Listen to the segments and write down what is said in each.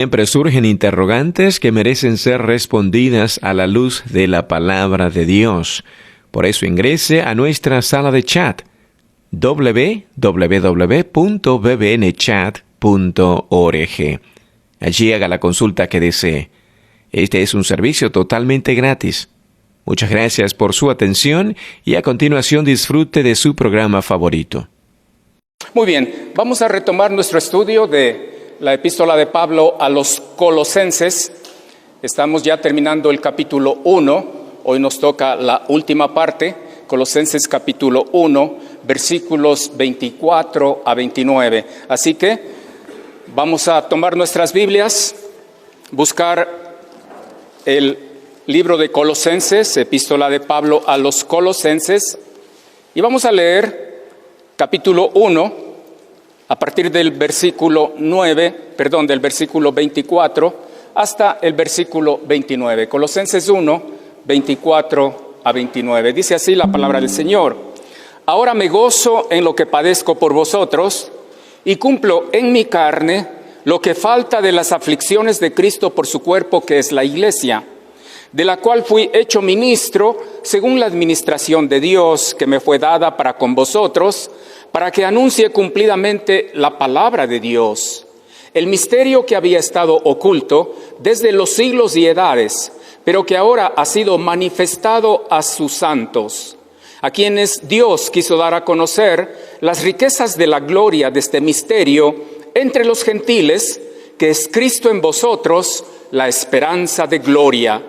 Siempre surgen interrogantes que merecen ser respondidas a la luz de la palabra de Dios. Por eso ingrese a nuestra sala de chat www.bbnchat.org. Allí haga la consulta que desee. Este es un servicio totalmente gratis. Muchas gracias por su atención y a continuación disfrute de su programa favorito. Muy bien, vamos a retomar nuestro estudio de la epístola de Pablo a los Colosenses. Estamos ya terminando el capítulo 1. Hoy nos toca la última parte, Colosenses capítulo 1, versículos 24 a 29. Así que vamos a tomar nuestras Biblias, buscar el libro de Colosenses, epístola de Pablo a los Colosenses, y vamos a leer capítulo 1, a partir del versículo 24 hasta el versículo 29. Colosenses 1, 24 a 29. Dice así la palabra del Señor. Ahora me gozo en lo que padezco por vosotros y cumplo en mi carne lo que falta de las aflicciones de Cristo por su cuerpo, que es la iglesia, de la cual fui hecho ministro según la administración de Dios que me fue dada para con vosotros, para que anuncie cumplidamente la palabra de Dios, el misterio que había estado oculto desde los siglos y edades, pero que ahora ha sido manifestado a sus santos, a quienes Dios quiso dar a conocer las riquezas de la gloria de este misterio entre los gentiles, que es Cristo en vosotros, la esperanza de gloria,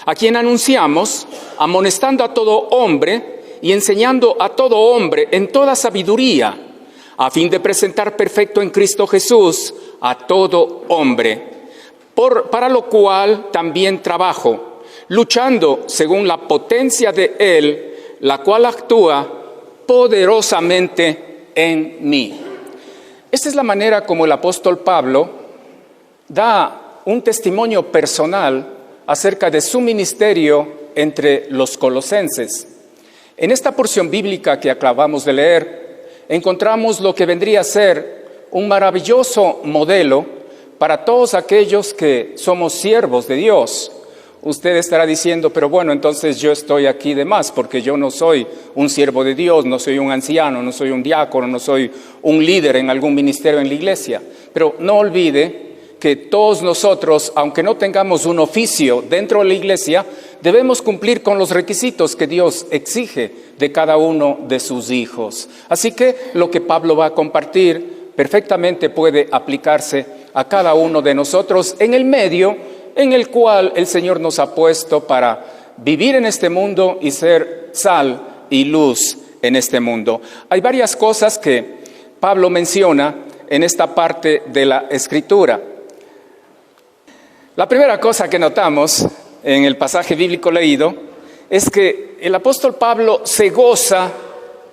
a quien anunciamos, amonestando a todo hombre y enseñando a todo hombre en toda sabiduría, a fin de presentar perfecto en Cristo Jesús a todo hombre, para lo cual también trabajo, luchando según la potencia de Él, la cual actúa poderosamente en mí. Esta es la manera como el apóstol Pablo da un testimonio personal acerca de su ministerio entre los colosenses. En esta porción bíblica que acabamos de leer, encontramos lo que vendría a ser un maravilloso modelo para todos aquellos que somos siervos de Dios. Usted estará diciendo, pero bueno, entonces yo estoy aquí de más, porque yo no soy un siervo de Dios, no soy un anciano, no soy un diácono, no soy un líder en algún ministerio en la iglesia. Pero no olvide que todos nosotros, aunque no tengamos un oficio dentro de la iglesia, debemos cumplir con los requisitos que Dios exige de cada uno de sus hijos. Así que lo que Pablo va a compartir perfectamente puede aplicarse a cada uno de nosotros en el medio en el cual el Señor nos ha puesto para vivir en este mundo y ser sal y luz en este mundo. Hay varias cosas que Pablo menciona en esta parte de la Escritura. La primera cosa que notamos en el pasaje bíblico leído es que el apóstol Pablo se goza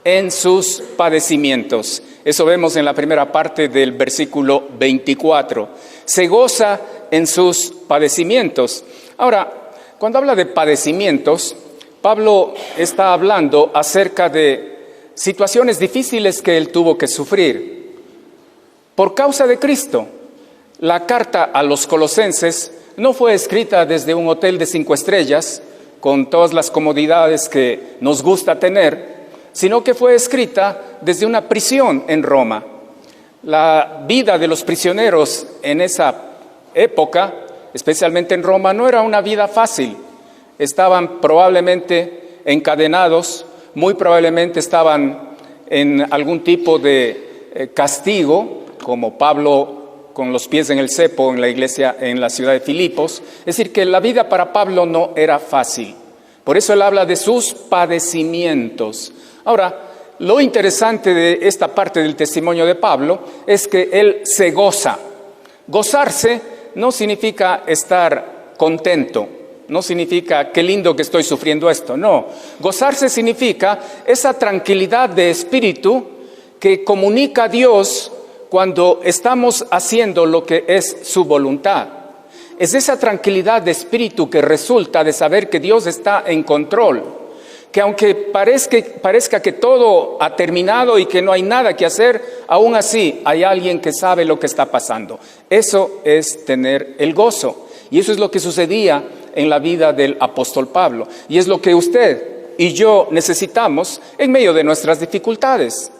en sus padecimientos. Eso vemos en la primera parte del versículo 24. Se goza en sus padecimientos. Ahora, cuando habla de padecimientos, Pablo está hablando acerca de situaciones difíciles que él tuvo que sufrir por causa de Cristo. La carta a los colosenses no fue escrita desde un hotel de 5 estrellas, con todas las comodidades que nos gusta tener, sino que fue escrita desde una prisión en Roma. La vida de los prisioneros en esa época, especialmente en Roma, no era una vida fácil. Estaban probablemente encadenados, muy probablemente estaban en algún tipo de castigo, como Pablo con los pies en el cepo en la iglesia en la ciudad de Filipos. Es decir, que la vida para Pablo no era fácil. Por eso él habla de sus padecimientos. Ahora, lo interesante de esta parte del testimonio de Pablo es que él se goza. Gozarse no significa estar contento, no significa qué lindo que estoy sufriendo esto, no. Gozarse significa esa tranquilidad de espíritu que comunica a Dios cuando estamos haciendo lo que es su voluntad. Es esa tranquilidad de espíritu que resulta de saber que Dios está en control, que aunque parezca que todo ha terminado y que no hay nada que hacer, aún así hay alguien que sabe lo que está pasando. Eso es tener el gozo. Y eso es lo que sucedía en la vida del apóstol Pablo. Y es lo que usted y yo necesitamos en medio de nuestras dificultades.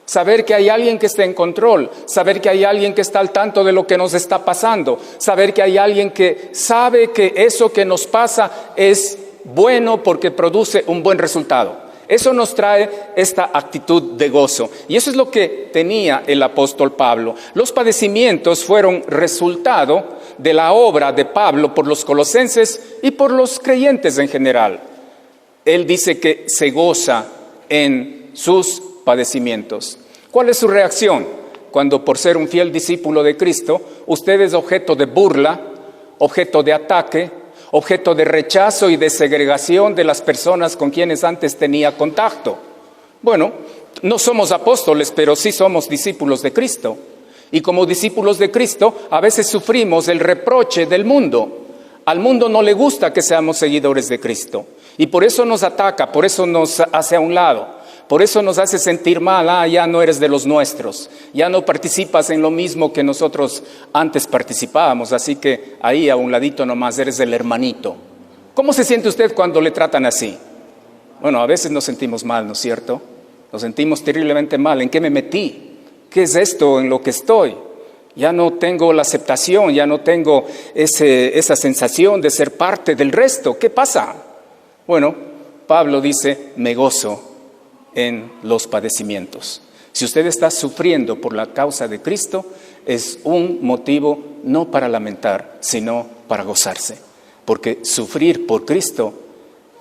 Saber que hay alguien que está en control, saber que hay alguien que está al tanto de lo que nos está pasando, saber que hay alguien que sabe que eso que nos pasa es bueno porque produce un buen resultado. Eso nos trae esta actitud de gozo. Y eso es lo que tenía el apóstol Pablo. Los padecimientos fueron resultado de la obra de Pablo por los colosenses y por los creyentes en general. Él dice que se goza en sus padecimientos. ¿Cuál es su reacción cuando por ser un fiel discípulo de Cristo, usted es objeto de burla, objeto de ataque, objeto de rechazo y de segregación de las personas con quienes antes tenía contacto? Bueno, no somos apóstoles, pero sí somos discípulos de Cristo. Y como discípulos de Cristo, a veces sufrimos el reproche del mundo. Al mundo no le gusta que seamos seguidores de Cristo. Y por eso nos ataca, por eso nos hace a un lado. Por eso nos hace sentir mal, ya no eres de los nuestros, ya no participas en lo mismo que nosotros antes participábamos, así que ahí a un ladito nomás eres el hermanito. ¿Cómo se siente usted cuando le tratan así? Bueno, a veces nos sentimos mal, ¿no es cierto? Nos sentimos terriblemente mal. ¿En qué me metí? ¿Qué es esto en lo que estoy? Ya no tengo la aceptación, ya no tengo esa sensación de ser parte del resto. ¿Qué pasa? Bueno, Pablo dice, me gozo en los padecimientos. Si usted está sufriendo por la causa de Cristo, es un motivo no para lamentar, sino para gozarse. Porque sufrir por Cristo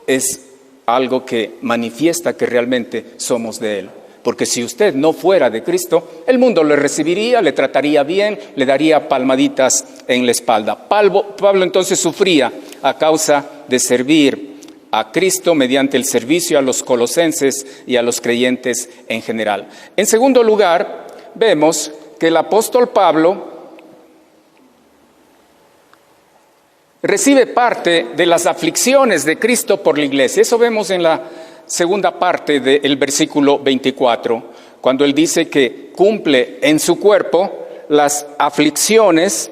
es algo que manifiesta que realmente somos de Él. Porque si usted no fuera de Cristo, el mundo le recibiría, le trataría bien, le daría palmaditas en la espalda. Pablo entonces sufría a causa de servir a Cristo mediante el servicio a los colosenses y a los creyentes en general. En segundo lugar, vemos que el apóstol Pablo recibe parte de las aflicciones de Cristo por la iglesia. Eso vemos en la segunda parte del versículo 24, cuando él dice que cumple en su cuerpo las aflicciones,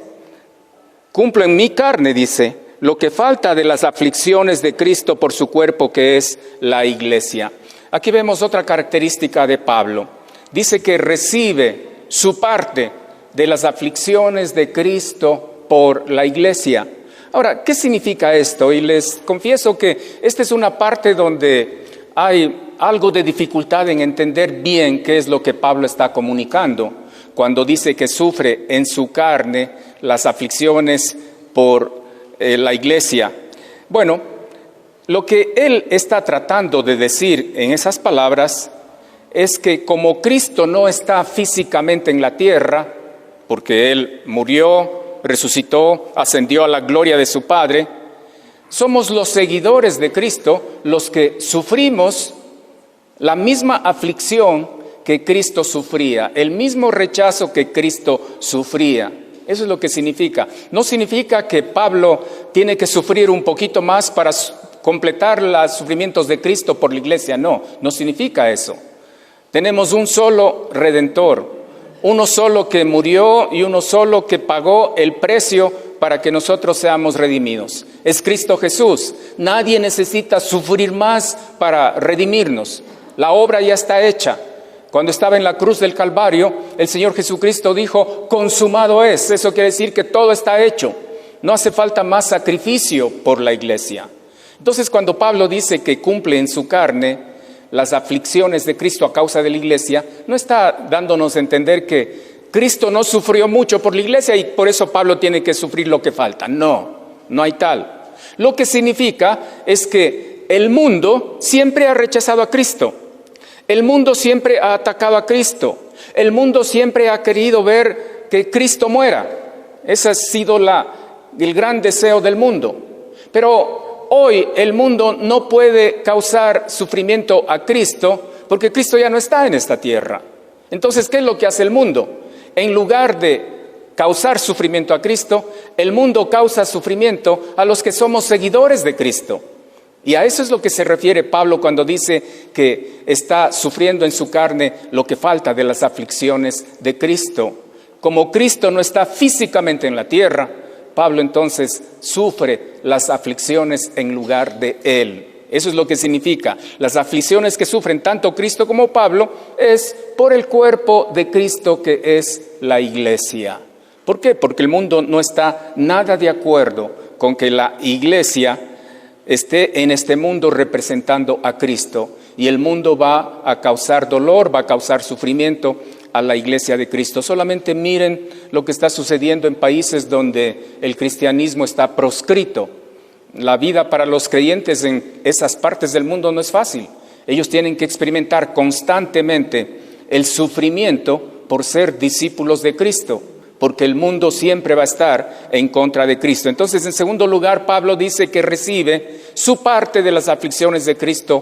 cumple en mi carne, dice, lo que falta de las aflicciones de Cristo por su cuerpo, que es la iglesia. Aquí vemos otra característica de Pablo. Dice que recibe su parte de las aflicciones de Cristo por la iglesia. Ahora, ¿qué significa esto? Y les confieso que esta es una parte donde hay algo de dificultad en entender bien qué es lo que Pablo está comunicando cuando dice que sufre en su carne las aflicciones por la iglesia. Bueno, lo que él está tratando de decir en esas palabras es que como Cristo no está físicamente en la tierra, porque Él murió, resucitó, ascendió a la gloria de su Padre, somos los seguidores de Cristo los que sufrimos la misma aflicción que Cristo sufría, el mismo rechazo que Cristo sufría. Eso es lo que significa. No significa que Pablo tiene que sufrir un poquito más para completar los sufrimientos de Cristo por la iglesia. No, no significa eso. Tenemos un solo Redentor, uno solo que murió y uno solo que pagó el precio para que nosotros seamos redimidos. Es Cristo Jesús. Nadie necesita sufrir más para redimirnos. La obra ya está hecha. Cuando estaba en la cruz del Calvario, el Señor Jesucristo dijo, consumado es. Eso quiere decir que todo está hecho. No hace falta más sacrificio por la iglesia. Entonces, cuando Pablo dice que cumple en su carne las aflicciones de Cristo a causa de la iglesia, no está dándonos a entender que Cristo no sufrió mucho por la iglesia y por eso Pablo tiene que sufrir lo que falta. No, no hay tal. Lo que significa es que el mundo siempre ha rechazado a Cristo. El mundo siempre ha atacado a Cristo. El mundo siempre ha querido ver que Cristo muera. Ese ha sido el gran deseo del mundo. Pero hoy el mundo no puede causar sufrimiento a Cristo porque Cristo ya no está en esta tierra. Entonces, ¿qué es lo que hace el mundo? En lugar de causar sufrimiento a Cristo, el mundo causa sufrimiento a los que somos seguidores de Cristo. Y a eso es lo que se refiere Pablo cuando dice que está sufriendo en su carne lo que falta de las aflicciones de Cristo. Como Cristo no está físicamente en la tierra, Pablo entonces sufre las aflicciones en lugar de Él. Eso es lo que significa. Las aflicciones que sufren tanto Cristo como Pablo es por el cuerpo de Cristo que es la iglesia. ¿Por qué? Porque el mundo no está nada de acuerdo con que la iglesia esté en este mundo representando a Cristo. Y el mundo va a causar dolor, va a causar sufrimiento a la iglesia de Cristo. Solamente miren lo que está sucediendo en países donde el cristianismo está proscrito. La vida para los creyentes en esas partes del mundo no es fácil. Ellos tienen que experimentar constantemente el sufrimiento por ser discípulos de Cristo, porque el mundo siempre va a estar en contra de Cristo. Entonces, en segundo lugar, Pablo dice que recibe su parte de las aflicciones de Cristo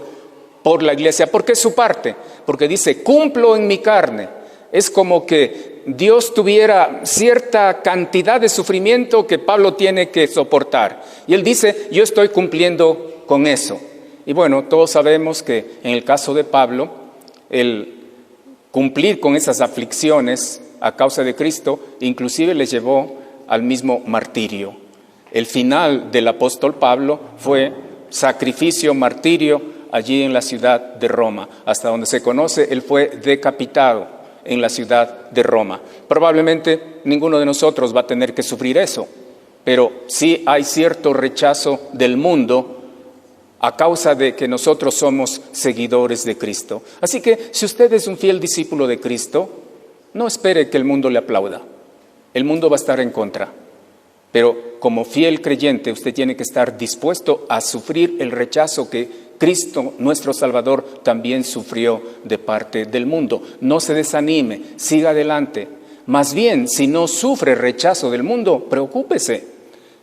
por la iglesia. ¿Por qué su parte? Porque dice, cumplo en mi carne. Es como que Dios tuviera cierta cantidad de sufrimiento que Pablo tiene que soportar. Y él dice, yo estoy cumpliendo con eso. Y bueno, todos sabemos que en el caso de Pablo, el cumplir con esas aflicciones a causa de Cristo, inclusive le llevó al mismo martirio. El final del apóstol Pablo fue sacrificio, martirio, allí en la ciudad de Roma. Hasta donde se conoce, él fue decapitado en la ciudad de Roma. Probablemente ninguno de nosotros va a tener que sufrir eso, pero sí hay cierto rechazo del mundo a causa de que nosotros somos seguidores de Cristo. Así que si usted es un fiel discípulo de Cristo, no espere que el mundo le aplauda. El mundo va a estar en contra. Pero como fiel creyente, usted tiene que estar dispuesto a sufrir el rechazo que Cristo, nuestro Salvador, también sufrió de parte del mundo. No se desanime, siga adelante. Más bien, si no sufre rechazo del mundo, preocúpese.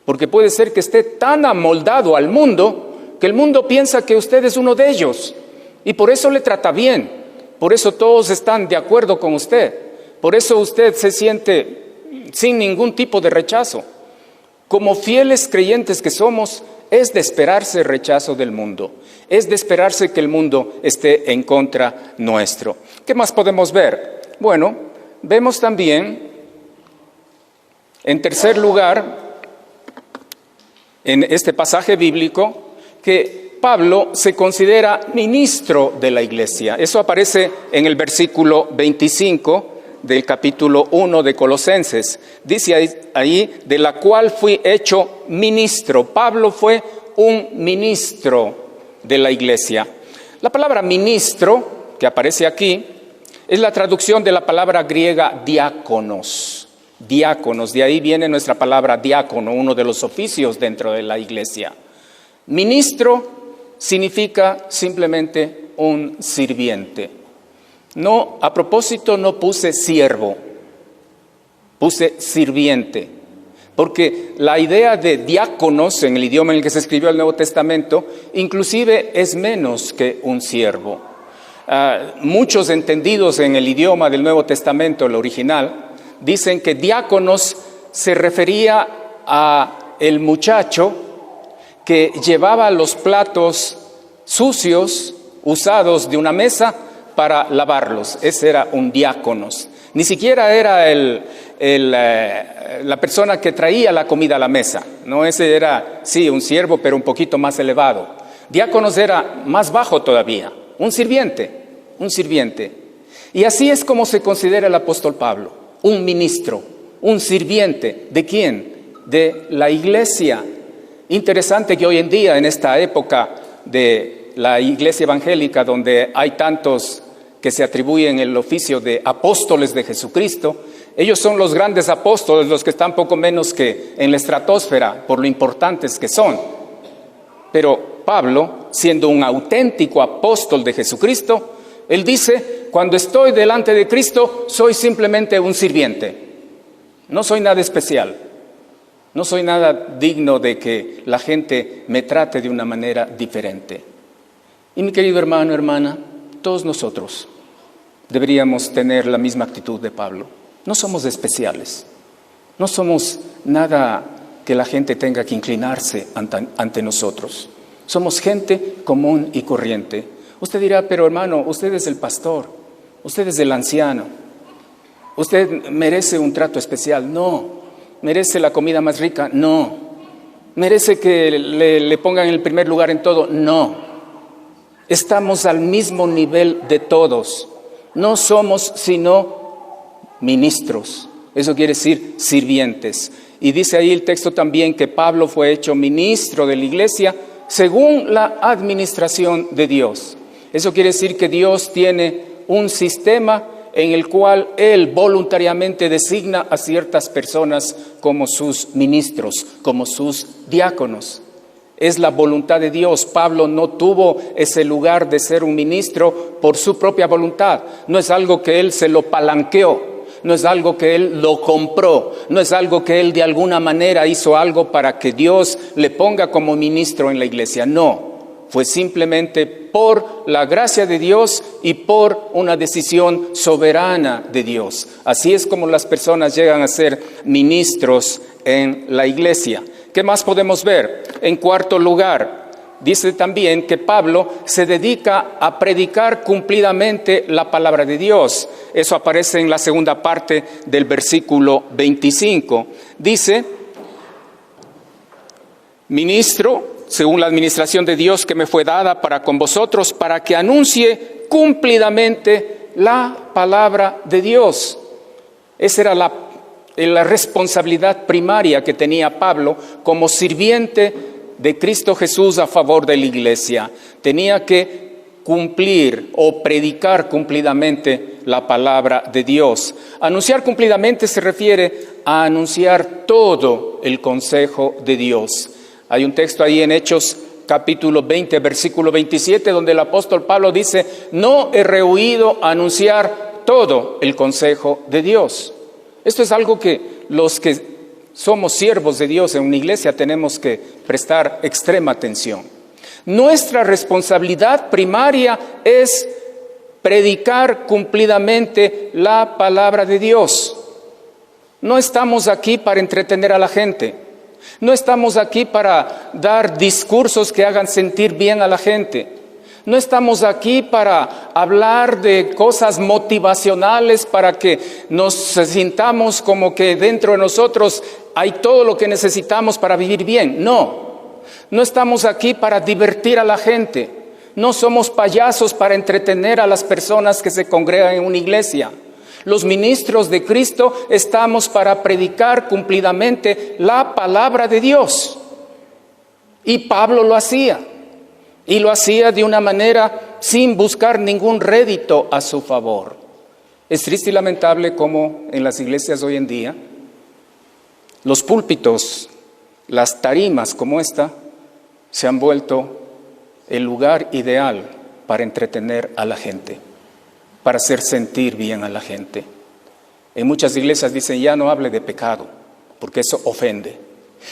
Porque puede ser que esté tan amoldado al mundo que el mundo piensa que usted es uno de ellos. Y por eso le trata bien. Por eso todos están de acuerdo con usted. Por eso usted se siente sin ningún tipo de rechazo. Como fieles creyentes que somos, es de esperarse el rechazo del mundo. Es de esperarse que el mundo esté en contra nuestro. ¿Qué más podemos ver? Bueno, vemos también, en tercer lugar, en este pasaje bíblico, que Pablo se considera ministro de la iglesia. Eso aparece en el versículo 25 del capítulo 1 de Colosenses. Dice ahí, de la cual fui hecho ministro. Pablo fue un ministro de la iglesia. La palabra ministro, que aparece aquí, es la traducción de la palabra griega diáconos. Diáconos, de ahí viene nuestra palabra diácono, uno de los oficios dentro de la iglesia. Ministro significa simplemente un sirviente. No, a propósito no puse siervo, puse sirviente, porque la idea de diáconos en el idioma en el que se escribió el Nuevo Testamento, inclusive es menos que un siervo. Muchos entendidos en el idioma del Nuevo Testamento, el original, dicen que diáconos se refería a el muchacho que llevaba los platos sucios usados de una mesa para lavarlos. Ese era un diáconos. Ni siquiera era la persona que traía la comida a la mesa. No, ese era, sí, un siervo, pero un poquito más elevado. Diáconos era más bajo todavía, un sirviente. Y así es como se considera el apóstol Pablo, un ministro, un sirviente. ¿De quién? De la iglesia. Interesante que hoy en día, en esta época de la iglesia evangélica, donde hay tantos que se atribuyen el oficio de apóstoles de Jesucristo, ellos son los grandes apóstoles, los que están poco menos que en la estratosfera, por lo importantes que son. Pero Pablo, siendo un auténtico apóstol de Jesucristo, él dice, cuando estoy delante de Cristo, soy simplemente un sirviente. No soy nada especial. No soy nada digno de que la gente me trate de una manera diferente. Y mi querido hermano, hermana, todos nosotros deberíamos tener la misma actitud de Pablo. No somos especiales. No somos nada que la gente tenga que inclinarse ante nosotros. Somos gente común y corriente. Usted dirá, pero hermano, usted es el pastor, usted es el anciano, usted merece un trato especial. No. ¿Merece la comida más rica? No. ¿Merece que le pongan en el primer lugar en todo? No. Estamos al mismo nivel de todos. No somos sino ministros. Eso quiere decir sirvientes. Y dice ahí el texto también que Pablo fue hecho ministro de la iglesia según la administración de Dios. Eso quiere decir que Dios tiene un sistema en el cual Él voluntariamente designa a ciertas personas como sus ministros, como sus diáconos. Es la voluntad de Dios. Pablo no tuvo ese lugar de ser un ministro por su propia voluntad. No es algo que él se lo palanqueó, no es algo que él lo compró, no es algo que él de alguna manera hizo algo para que Dios le ponga como ministro en la iglesia. No, fue simplemente por la gracia de Dios y por una decisión soberana de Dios. Así es como las personas llegan a ser ministros en la iglesia. ¿Qué más podemos ver? En cuarto lugar, dice también que Pablo se dedica a predicar cumplidamente la palabra de Dios. Eso aparece en la segunda parte del versículo 25. Dice, ministro, según la administración de Dios que me fue dada para con vosotros, para que anuncie cumplidamente la palabra de Dios. Esa era la responsabilidad primaria que tenía Pablo como sirviente de Cristo Jesús a favor de la iglesia. Tenía que cumplir o predicar cumplidamente la palabra de Dios. Anunciar cumplidamente se refiere a anunciar todo el consejo de Dios. Hay un texto ahí en Hechos capítulo 20, versículo 27, donde el apóstol Pablo dice, no he rehuido anunciar todo el consejo de Dios. Esto es algo que los que somos siervos de Dios en una iglesia tenemos que prestar extrema atención. Nuestra responsabilidad primaria es predicar cumplidamente la palabra de Dios. No estamos aquí para entretener a la gente. No estamos aquí para dar discursos que hagan sentir bien a la gente. No estamos aquí para hablar de cosas motivacionales para que nos sintamos como que dentro de nosotros hay todo lo que necesitamos para vivir bien. No estamos aquí para divertir a la gente. No somos payasos para entretener a las personas que se congregan en una iglesia. Los ministros de Cristo estamos para predicar cumplidamente la palabra de Dios. Y Pablo lo hacía. Y lo hacía de una manera sin buscar ningún rédito a su favor. Es triste y lamentable como en las iglesias hoy en día, los púlpitos, las tarimas como esta, se han vuelto el lugar ideal para entretener a la gente, para hacer sentir bien a la gente. En muchas iglesias dicen, ya no hable de pecado, porque eso ofende.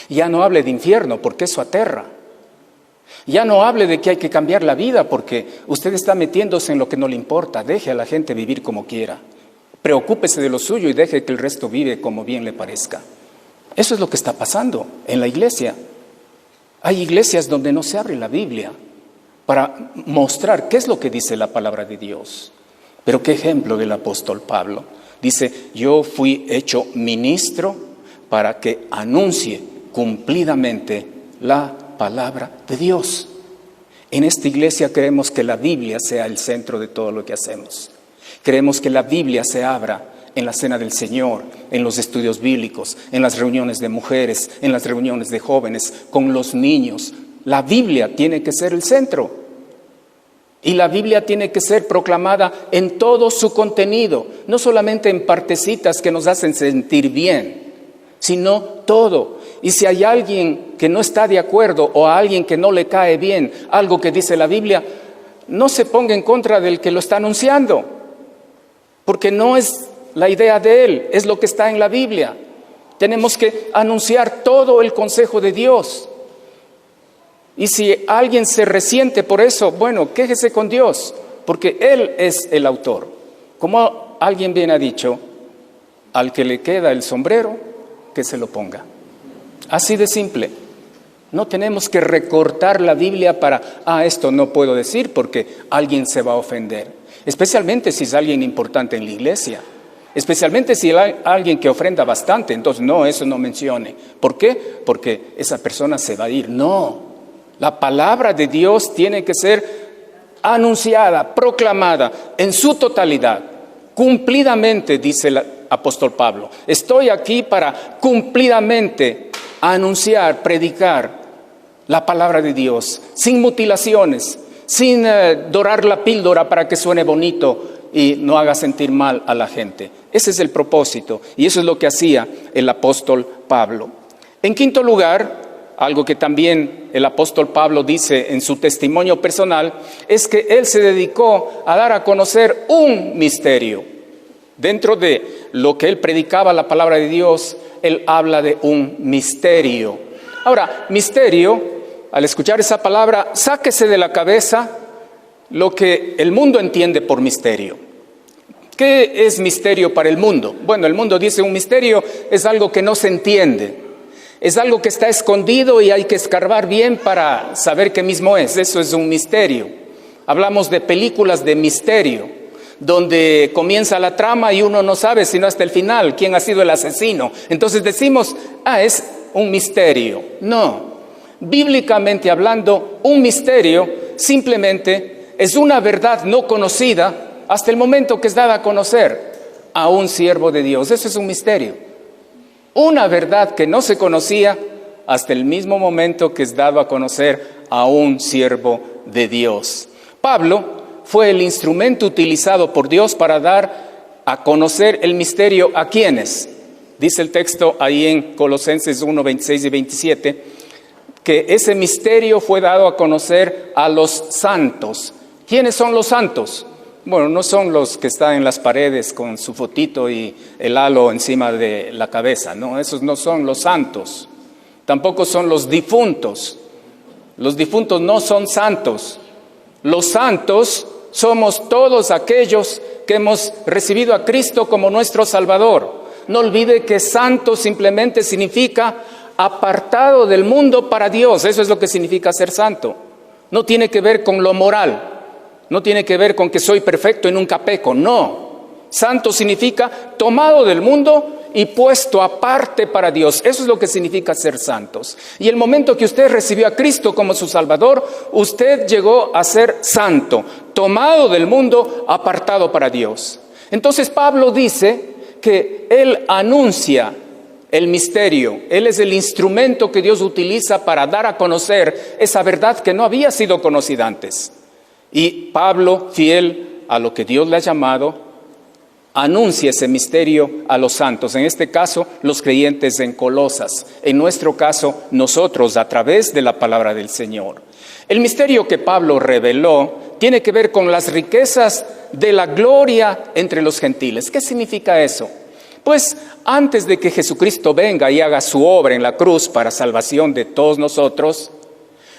Ya no hable de infierno, porque eso aterra. Ya no hable de que hay que cambiar la vida, porque usted está metiéndose en lo que no le importa. Deje a la gente vivir como quiera. Preocúpese de lo suyo y deje que el resto vive como bien le parezca. Eso es lo que está pasando en la iglesia. Hay iglesias donde no se abre la Biblia para mostrar qué es lo que dice la palabra de Dios. Pero qué ejemplo del apóstol Pablo. Dice, yo fui hecho ministro para que anuncie cumplidamente la palabra de Dios. En esta iglesia creemos que la Biblia sea el centro de todo lo que hacemos. Creemos que la Biblia se abra en la cena del Señor, en los estudios bíblicos, en las reuniones de mujeres, en las reuniones de jóvenes, con los niños. La Biblia tiene que ser el centro. Y la Biblia tiene que ser proclamada en todo su contenido, no solamente en partecitas que nos hacen sentir bien, sino todo. Y si hay alguien que no está de acuerdo o a alguien que no le cae bien algo que dice la Biblia, no se ponga en contra del que lo está anunciando, porque no es la idea de él, es lo que está en la Biblia. Tenemos que anunciar todo el consejo de Dios. Y si alguien se resiente por eso, bueno, quéjese con Dios, porque Él es el autor. Como alguien bien ha dicho, al que le queda el sombrero, que se lo ponga. Así de simple. No tenemos que recortar la Biblia para, esto no puedo decir porque alguien se va a ofender. Especialmente si es alguien importante en la iglesia. Especialmente si hay alguien que ofrenda bastante. Entonces, no, eso no mencione. ¿Por qué? Porque esa persona se va a ir. No, la palabra de Dios tiene que ser anunciada, proclamada en su totalidad, cumplidamente, dice el apóstol Pablo. Estoy aquí para cumplidamente anunciar, predicar la palabra de Dios, sin mutilaciones, sin dorar la píldora para que suene bonito y no haga sentir mal a la gente. Ese es el propósito y eso es lo que hacía el apóstol Pablo. En quinto lugar, algo que también el apóstol Pablo dice en su testimonio personal, es que él se dedicó a dar a conocer un misterio. Dentro de lo que él predicaba, la palabra de Dios, él habla de un misterio. Ahora, misterio, al escuchar esa palabra, sáquese de la cabeza lo que el mundo entiende por misterio. ¿Qué es misterio para el mundo? Bueno, el mundo dice un misterio es algo que no se entiende. Es algo que está escondido y hay que escarbar bien para saber qué mismo es. Eso es un misterio. Hablamos de películas de misterio, donde comienza la trama y uno no sabe sino hasta el final quién ha sido el asesino. Entonces decimos, es un misterio. No, bíblicamente hablando, un misterio simplemente es una verdad no conocida hasta el momento que es dada a conocer a un siervo de Dios. Eso es un misterio. Una verdad que no se conocía hasta el mismo momento que es dado a conocer a un siervo de Dios. Pablo fue el instrumento utilizado por Dios para dar a conocer el misterio a quienes. Dice el texto ahí en Colosenses 1, 26 y 27, que ese misterio fue dado a conocer a los santos. ¿Quiénes son los santos? Bueno, no son los que están en las paredes con su fotito y el halo encima de la cabeza, no, esos no son los santos. Tampoco son los difuntos. Los difuntos no son santos. Los santos somos todos aquellos que hemos recibido a Cristo como nuestro Salvador. No olvide que santo simplemente significa apartado del mundo para Dios. Eso es lo que significa ser santo. No tiene que ver con lo moral. No tiene que ver con que soy perfecto y nunca peco, no. Santo significa tomado del mundo y puesto aparte para Dios. Eso es lo que significa ser santos. Y el momento que usted recibió a Cristo como su Salvador, usted llegó a ser santo, tomado del mundo, apartado para Dios. Entonces Pablo dice que él anuncia el misterio. Él es el instrumento que Dios utiliza para dar a conocer esa verdad que no había sido conocida antes. Y Pablo, fiel a lo que Dios le ha llamado, anuncia ese misterio a los santos. En este caso, los creyentes en Colosas. En nuestro caso, nosotros, a través de la palabra del Señor. El misterio que Pablo reveló tiene que ver con las riquezas de la gloria entre los gentiles. ¿Qué significa eso? Pues antes de que Jesucristo venga y haga su obra en la cruz para salvación de todos nosotros,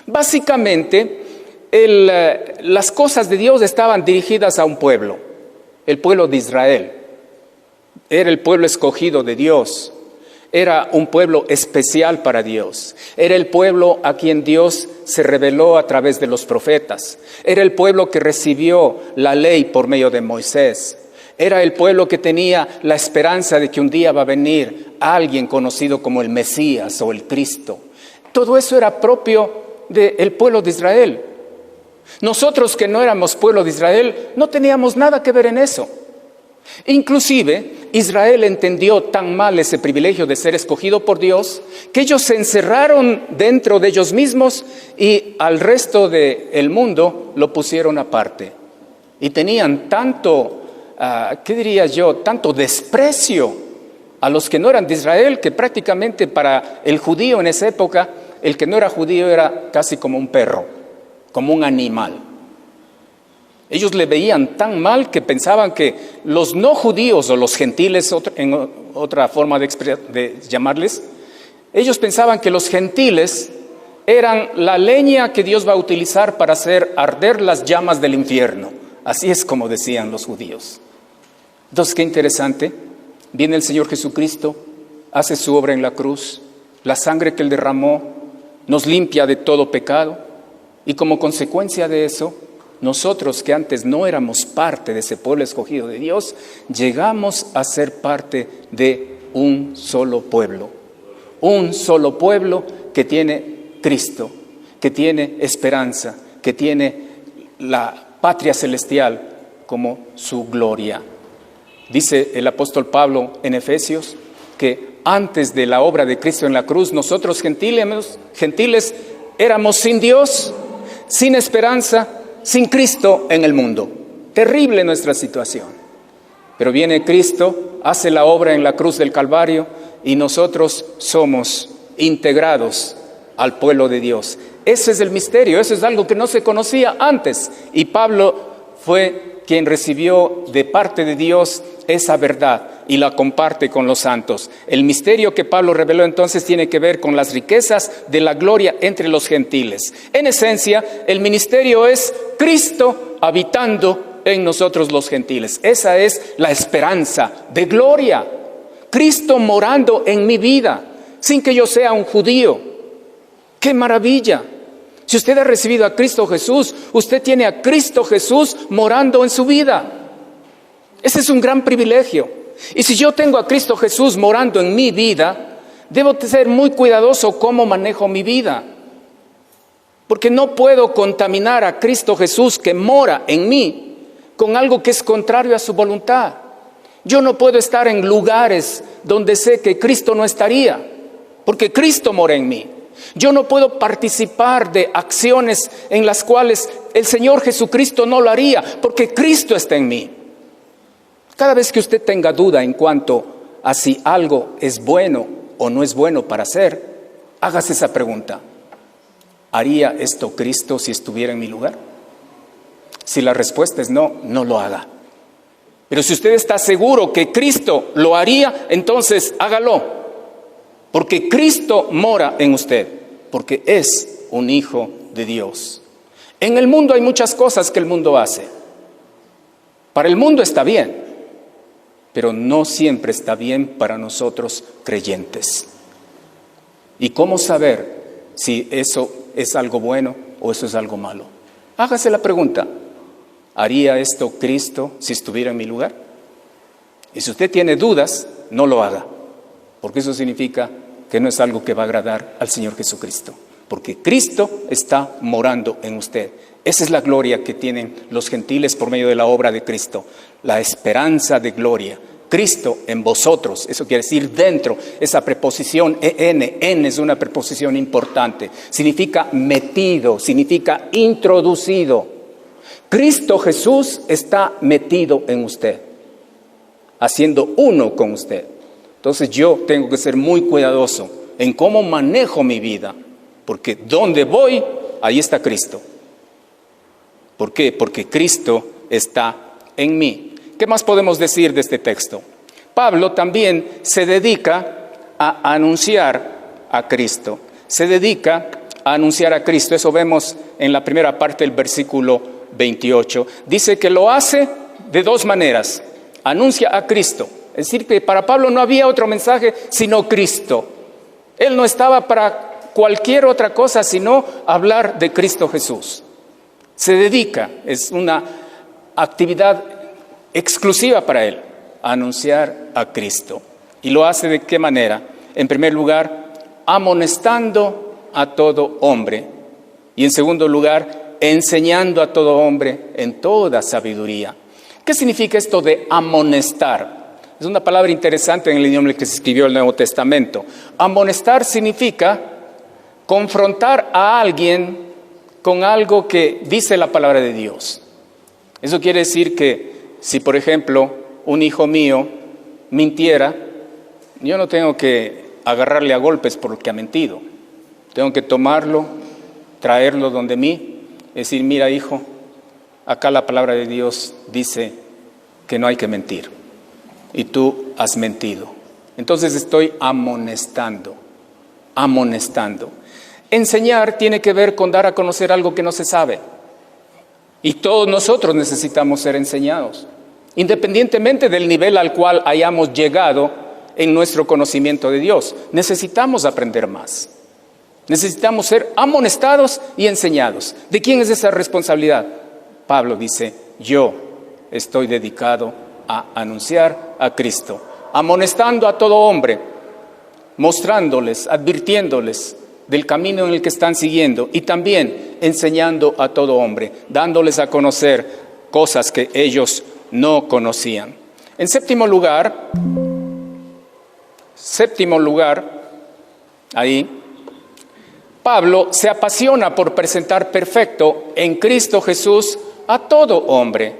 básicamente las cosas de Dios estaban dirigidas a un pueblo, el pueblo de Israel. Era el pueblo escogido de Dios, era un pueblo especial para Dios, era el pueblo a quien Dios se reveló a través de los profetas, era el pueblo que recibió la ley por medio de Moisés, era el pueblo que tenía la esperanza de que un día va a venir alguien conocido como el Mesías o el Cristo. Todo eso era propio del pueblo de Israel. Nosotros que no éramos pueblo de Israel, no teníamos nada que ver en eso. Inclusive, Israel entendió tan mal ese privilegio de ser escogido por Dios, que ellos se encerraron dentro de ellos mismos y al resto del mundo lo pusieron aparte. Y tenían tanto, tanto desprecio a los que no eran de Israel, que prácticamente para el judío en esa época, el que no era judío era casi como un perro, como un animal. Ellos le veían tan mal que pensaban que los no judíos o los gentiles, en otra forma de llamarles, ellos pensaban que los gentiles eran la leña que Dios va a utilizar para hacer arder las llamas del infierno. Así es como decían los judíos. Entonces, qué interesante. Viene el Señor Jesucristo, hace su obra en la cruz, la sangre que Él derramó nos limpia de todo pecado y como consecuencia de eso, nosotros que antes no éramos parte de ese pueblo escogido de Dios, llegamos a ser parte de un solo pueblo que tiene Cristo, que tiene esperanza, que tiene la patria celestial como su gloria. Dice el apóstol Pablo en Efesios que antes de la obra de Cristo en la cruz, nosotros gentiles éramos sin Dios, sin esperanza, sin Cristo en el mundo. Terrible nuestra situación. Pero viene Cristo, hace la obra en la cruz del Calvario y nosotros somos integrados al pueblo de Dios. Ese es el misterio, eso es algo que no se conocía antes. Y Pablo fue quien recibió de parte de Dios esa verdad y la comparte con los santos. El misterio que Pablo reveló entonces tiene que ver con las riquezas de la gloria entre los gentiles. En esencia, el ministerio es Cristo habitando en nosotros los gentiles. Esa es la esperanza de gloria. Cristo morando en mi vida, sin que yo sea un judío. ¡Qué maravilla! Si usted ha recibido a Cristo Jesús, usted tiene a Cristo Jesús morando en su vida. Ese es un gran privilegio. Y si yo tengo a Cristo Jesús morando en mi vida, debo ser muy cuidadoso cómo manejo mi vida. Porque no puedo contaminar a Cristo Jesús que mora en mí con algo que es contrario a su voluntad. Yo no puedo estar en lugares donde sé que Cristo no estaría, porque Cristo mora en mí. Yo no puedo participar de acciones en las cuales el Señor Jesucristo no lo haría, porque Cristo está en mí. Cada vez que usted tenga duda en cuanto a si algo es bueno o no es bueno para hacer, hágase esa pregunta. ¿Haría esto Cristo si estuviera en mi lugar? Si la respuesta es no, no lo haga. Pero si usted está seguro que Cristo lo haría, entonces hágalo. Porque Cristo mora en usted, porque es un hijo de Dios. En el mundo hay muchas cosas que el mundo hace. Para el mundo está bien, pero no siempre está bien para nosotros creyentes. ¿Y cómo saber si eso es algo bueno o eso es algo malo? Hágase la pregunta, ¿haría esto Cristo si estuviera en mi lugar? Y si usted tiene dudas, no lo haga, porque eso significa que no es algo que va a agradar al Señor Jesucristo, porque Cristo está morando en usted. Esa es la gloria que tienen los gentiles por medio de la obra de Cristo, la esperanza de gloria. Cristo en vosotros, eso quiere decir dentro, esa preposición en es una preposición importante, significa metido, significa introducido. Cristo Jesús está metido en usted, haciendo uno con usted. Entonces yo tengo que ser muy cuidadoso en cómo manejo mi vida, porque donde voy, ahí está Cristo. ¿Por qué? Porque Cristo está en mí. ¿Qué más podemos decir de este texto? Pablo también se dedica a anunciar a Cristo. Se dedica a anunciar a Cristo. Eso vemos en la primera parte del versículo 28. Dice que lo hace de dos maneras. Anuncia a Cristo. Es decir, que para Pablo no había otro mensaje sino Cristo. Él no estaba para cualquier otra cosa sino hablar de Cristo Jesús. Se dedica, es una actividad exclusiva para él, a anunciar a Cristo. ¿Y lo hace de qué manera? En primer lugar, amonestando a todo hombre. Y en segundo lugar, enseñando a todo hombre en toda sabiduría. ¿Qué significa esto de amonestar? Es una palabra interesante en el idioma en el que se escribió el Nuevo Testamento. Amonestar significa confrontar a alguien con algo que dice la palabra de Dios. Eso quiere decir que si, por ejemplo, un hijo mío mintiera, yo no tengo que agarrarle a golpes por lo que ha mentido. Tengo que tomarlo, traerlo donde mí, decir, mira hijo, acá la palabra de Dios dice que no hay que mentir. Y tú has mentido. Entonces estoy amonestando. Enseñar tiene que ver con dar a conocer algo que no se sabe. Y todos nosotros necesitamos ser enseñados, independientemente del nivel al cual hayamos llegado en nuestro conocimiento de Dios. Necesitamos aprender más. Necesitamos ser amonestados y enseñados. ¿De quién es esa responsabilidad? Pablo dice, yo estoy dedicado a anunciar a Cristo, amonestando a todo hombre, mostrándoles, advirtiéndoles del camino en el que están siguiendo y también enseñando a todo hombre, dándoles a conocer cosas que ellos no conocían. En séptimo lugar, ahí, Pablo se apasiona por presentar perfecto en Cristo Jesús a todo hombre.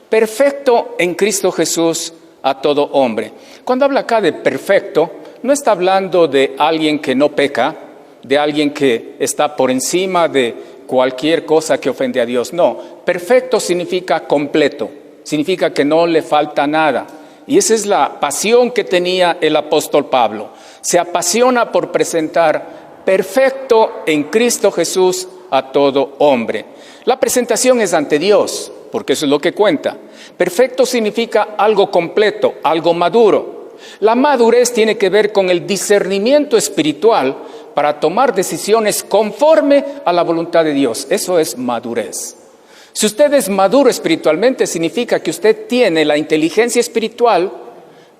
Perfecto en Cristo Jesús a todo hombre. Cuando habla acá de perfecto, no está hablando de alguien que no peca, de alguien que está por encima de cualquier cosa que ofende a Dios. No, perfecto significa completo, significa que no le falta nada. Y esa es la pasión que tenía el apóstol Pablo. Se apasiona por presentar perfecto en Cristo Jesús a todo hombre. La presentación es ante Dios, porque eso es lo que cuenta. Perfecto significa algo completo, algo maduro. La madurez tiene que ver con el discernimiento espiritual para tomar decisiones conforme a la voluntad de Dios. Eso es madurez. Si usted es maduro espiritualmente, significa que usted tiene la inteligencia espiritual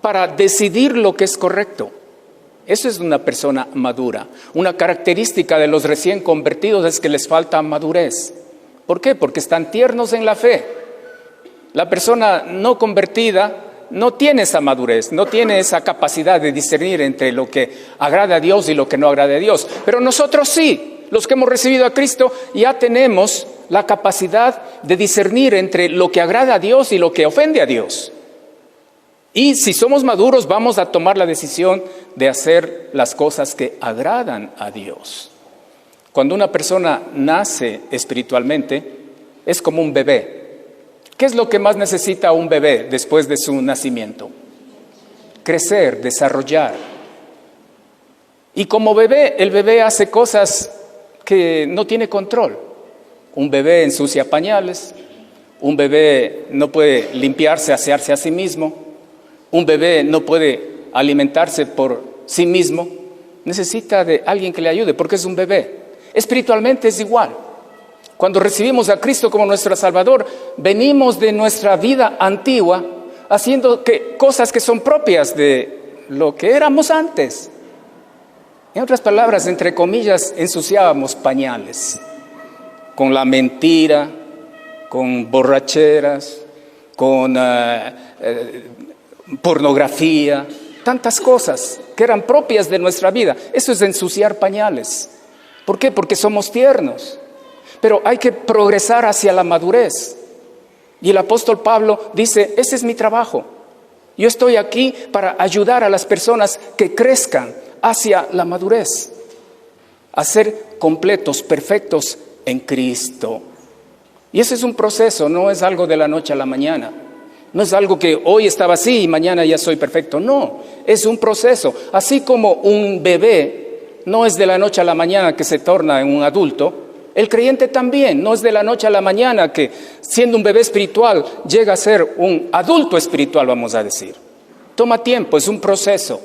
para decidir lo que es correcto. Eso es una persona madura. Una característica de los recién convertidos es que les falta madurez. ¿Por qué? Porque están tiernos en la fe. La persona no convertida no tiene esa madurez, no tiene esa capacidad de discernir entre lo que agrada a Dios y lo que no agrada a Dios. Pero nosotros sí, los que hemos recibido a Cristo, ya tenemos la capacidad de discernir entre lo que agrada a Dios y lo que ofende a Dios. Y si somos maduros, vamos a tomar la decisión de hacer las cosas que agradan a Dios. Cuando una persona nace espiritualmente, es como un bebé. ¿Qué es lo que más necesita un bebé después de su nacimiento? Crecer, desarrollar. Y como bebé, el bebé hace cosas que no tiene control. Un bebé ensucia pañales, un bebé no puede limpiarse, asearse a sí mismo, un bebé no puede alimentarse por sí mismo, necesita de alguien que le ayude porque es un bebé. Espiritualmente es igual. Cuando recibimos a Cristo como nuestro Salvador, venimos de nuestra vida antigua haciendo cosas que son propias de lo que éramos antes. En otras palabras, entre comillas, ensuciábamos pañales con la mentira, con borracheras, con pornografía, tantas cosas que eran propias de nuestra vida. Eso es ensuciar pañales. ¿Por qué? Porque somos tiernos. Pero hay que progresar hacia la madurez. Y el apóstol Pablo dice, ese es mi trabajo. Yo estoy aquí para ayudar a las personas que crezcan hacia la madurez, a ser completos, perfectos en Cristo. Y ese es un proceso, no es algo de la noche a la mañana. No es algo que hoy estaba así y mañana ya soy perfecto. No, es un proceso. Así como un bebé no es de la noche a la mañana que se torna en un adulto, el creyente también no es de la noche a la mañana que, siendo un bebé espiritual, llega a ser un adulto espiritual, vamos a decir. Toma tiempo, es un proceso.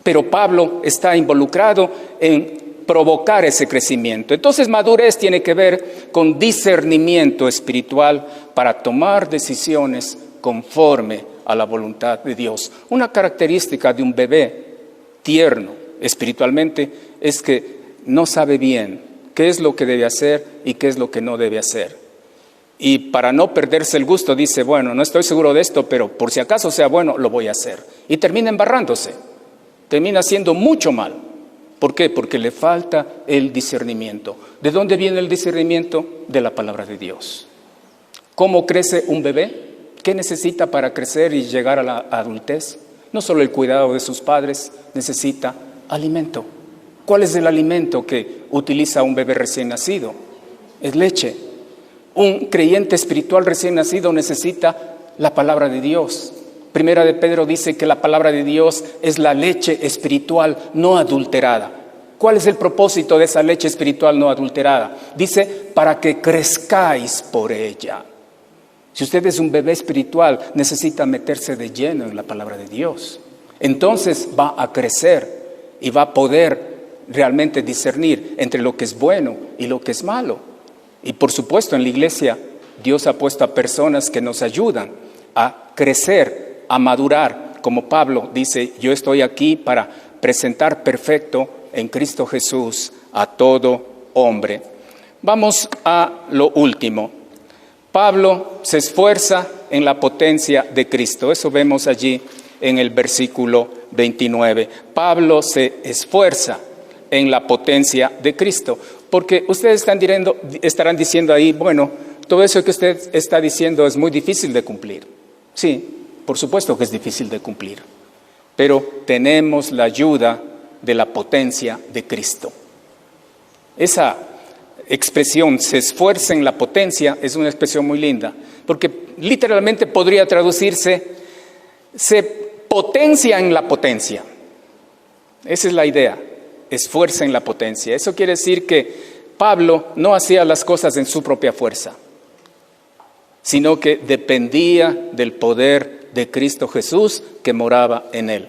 Pero Pablo está involucrado en provocar ese crecimiento. Entonces, madurez tiene que ver con discernimiento espiritual para tomar decisiones conforme a la voluntad de Dios. Una característica de un bebé tierno espiritualmente es que no sabe bien qué es lo que debe hacer y qué es lo que no debe hacer. Y para no perderse el gusto dice, bueno, no estoy seguro de esto, pero por si acaso sea bueno, lo voy a hacer. Y termina embarrándose, termina haciendo mucho mal. ¿Por qué? Porque le falta el discernimiento. ¿De dónde viene el discernimiento? De la palabra de Dios. ¿Cómo crece un bebé? ¿Qué necesita para crecer y llegar a la adultez? No solo el cuidado de sus padres, necesita alimento. ¿Cuál es el alimento que utiliza un bebé recién nacido? Es leche. Un creyente espiritual recién nacido necesita la palabra de Dios. Primera de Pedro dice que la palabra de Dios es la leche espiritual no adulterada. ¿Cuál es el propósito de esa leche espiritual no adulterada? Dice, para que crezcáis por ella. Si usted es un bebé espiritual, necesita meterse de lleno en la palabra de Dios. Entonces va a crecer y va a poder realmente discernir entre lo que es bueno y lo que es malo. Y por supuesto en la iglesia Dios ha puesto a personas que nos ayudan a crecer, a madurar. Como Pablo dice, yo estoy aquí para presentar perfecto en Cristo Jesús a todo hombre. Vamos a lo último. Pablo se esfuerza en la potencia de Cristo. Eso vemos allí en el versículo 29. Pablo se esfuerza en la potencia de Cristo. Porque ustedes estarán diciendo ahí, bueno, todo eso que usted está diciendo es muy difícil de cumplir. Sí, por supuesto que es difícil de cumplir. Pero tenemos la ayuda de la potencia de Cristo. Esa expresión, se esfuerza en la potencia, es una expresión muy linda. Porque literalmente podría traducirse, se potencia en la potencia. Esa es la idea. Esfuerza en la potencia. Eso quiere decir que Pablo no hacía las cosas en su propia fuerza, sino que dependía del poder de Cristo Jesús que moraba en él.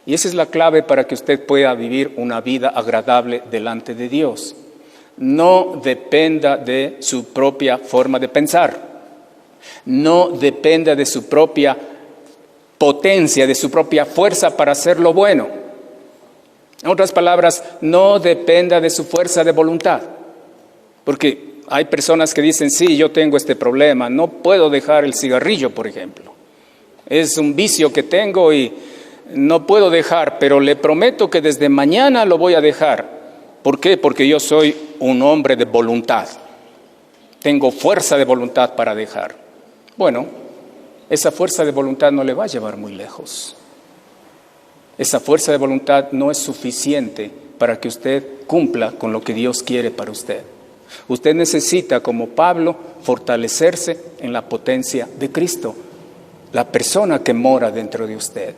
Y esa es la clave para que usted pueda vivir una vida agradable delante de Dios. No dependa de su propia forma de pensar. No dependa de su propia potencia, de su propia fuerza para hacer lo bueno. En otras palabras, no dependa de su fuerza de voluntad. Porque hay personas que dicen, sí, yo tengo este problema, no puedo dejar el cigarrillo, por ejemplo. Es un vicio que tengo y no puedo dejar, pero le prometo que desde mañana lo voy a dejar. ¿Por qué? Porque yo soy un hombre de voluntad. Tengo fuerza de voluntad para dejar. Bueno, esa fuerza de voluntad no le va a llevar muy lejos. Esa fuerza de voluntad no es suficiente para que usted cumpla con lo que Dios quiere para usted. Usted necesita, como Pablo, fortalecerse en la potencia de Cristo, la persona que mora dentro de usted.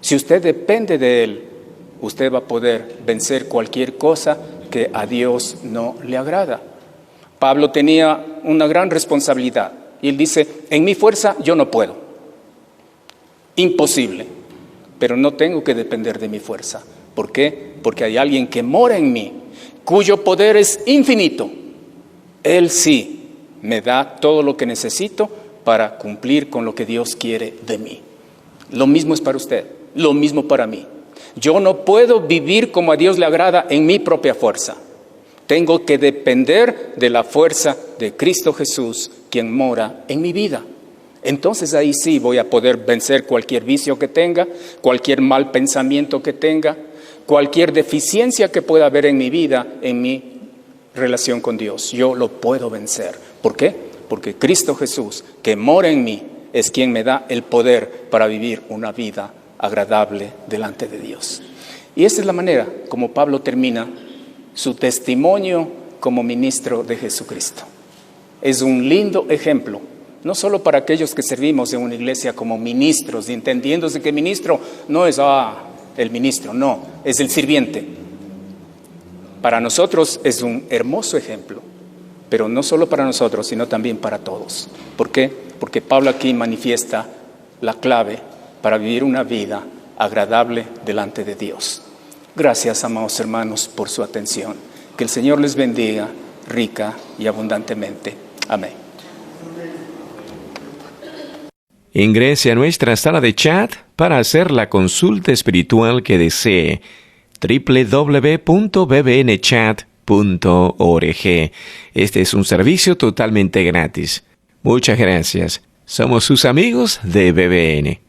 Si usted depende de Él, usted va a poder vencer cualquier cosa que a Dios no le agrada. Pablo tenía una gran responsabilidad y él dice, en mi fuerza yo no puedo. Imposible. Pero no tengo que depender de mi fuerza. ¿Por qué? Porque hay alguien que mora en mí, cuyo poder es infinito. Él sí me da todo lo que necesito para cumplir con lo que Dios quiere de mí. Lo mismo es para usted, lo mismo para mí. Yo no puedo vivir como a Dios le agrada en mi propia fuerza. Tengo que depender de la fuerza de Cristo Jesús, quien mora en mi vida. Entonces ahí sí voy a poder vencer cualquier vicio que tenga, cualquier mal pensamiento que tenga, cualquier deficiencia que pueda haber en mi vida, en mi relación con Dios. Yo lo puedo vencer. ¿Por qué? Porque Cristo Jesús, que mora en mí, es quien me da el poder para vivir una vida agradable delante de Dios. Y esa es la manera como Pablo termina su testimonio como ministro de Jesucristo. Es un lindo ejemplo. No solo para aquellos que servimos en una iglesia como ministros, entendiéndose que ministro no es el ministro, no, es el sirviente. Para nosotros es un hermoso ejemplo, pero no solo para nosotros, sino también para todos. ¿Por qué? Porque Pablo aquí manifiesta la clave para vivir una vida agradable delante de Dios. Gracias, amados hermanos, por su atención. Que el Señor les bendiga rica y abundantemente. Amén. Ingrese a nuestra sala de chat para hacer la consulta espiritual que desee. www.bbnchat.org. Este es un servicio totalmente gratis. Muchas gracias. Somos sus amigos de BBN.